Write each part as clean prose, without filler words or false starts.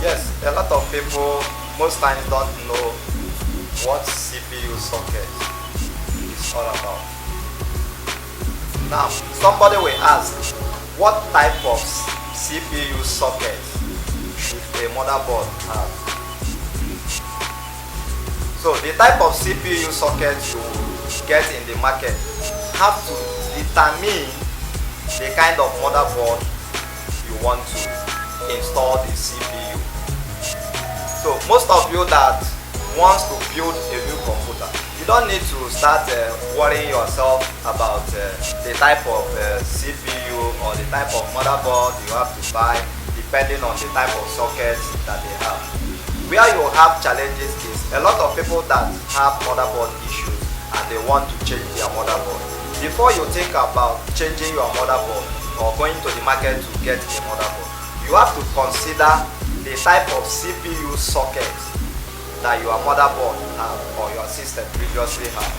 Yes, a lot of people most times don't know what CPU socket is all about. Now, somebody will ask, what type of CPU socket should a motherboard have? So the type of CPU socket you get in the market have to determine the kind of motherboard you want to install the CPU. So most of you that wants to build a new computer, you don't need to start worrying yourself about the type of CPU or the type of motherboard you have to buy depending on the type of sockets that they have. Where you have challenges is a lot of people that have motherboard issues and they want to change their motherboard. Before you think about changing your motherboard or going to the market to get a motherboard, you have to consider the type of CPU socket that your motherboard have or your system previously have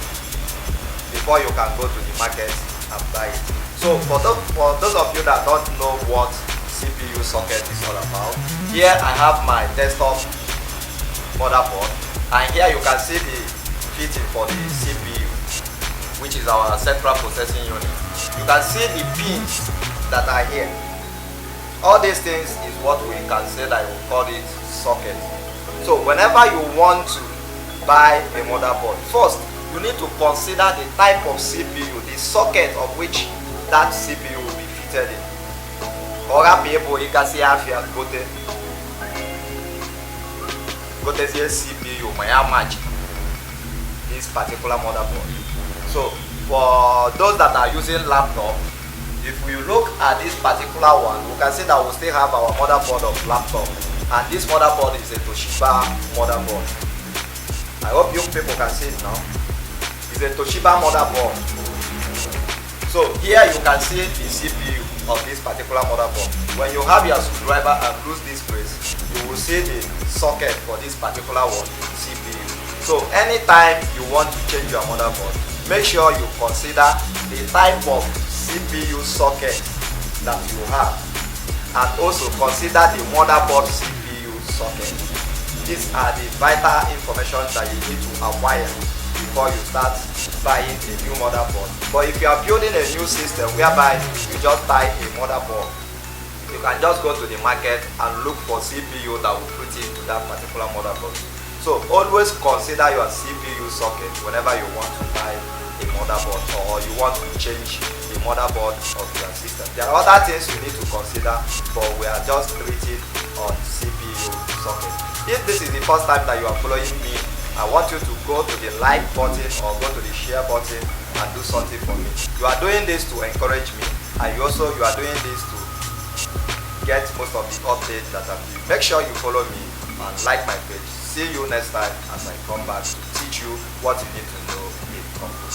before you can go to the market and buy it. So for those of you that don't know what CPU socket is all about, here I have my desktop motherboard, and here you can see the fitting for the CPU, which is our central processing unit. You can see the pins that are here. All these things is what we can say that we call it socket. So whenever you want to buy a motherboard, first you need to consider the type of CPU, the socket of which that CPU will be fitted in. Other people, you can see how you go to the CPU, may match this particular motherboard. So for those that are using laptop, if we look at this particular one, we can see that we still have our motherboard of laptop, and this motherboard is a Toshiba motherboard. I hope you people can see it now. It's a Toshiba motherboard. So here you can see the CPU of this particular motherboard. When you have your screwdriver and loose this place, you will see the socket for this particular one, CPU. So anytime you want to change your motherboard, make sure you consider the type of CPU socket that you have, and also consider the motherboard CPU socket. These are the vital information that you need to acquire before you start buying a new motherboard. But if you are building a new system whereby you just buy a motherboard, you can just go to the market and look for CPU that will put into that particular motherboard. So always consider your CPU socket whenever you want to buy a motherboard or you want to change the motherboard of your system. There are other things you need to consider, but we are just treating on CPU socket. If this is the first time that you are following me, I want you to go to the like button or go to the share button and do something for me. You are doing this to encourage me, and you are doing this to get most of the updates that I'm doing. Make sure you follow me and like my page. See you next time as I come back to teach you what you need to know in computer.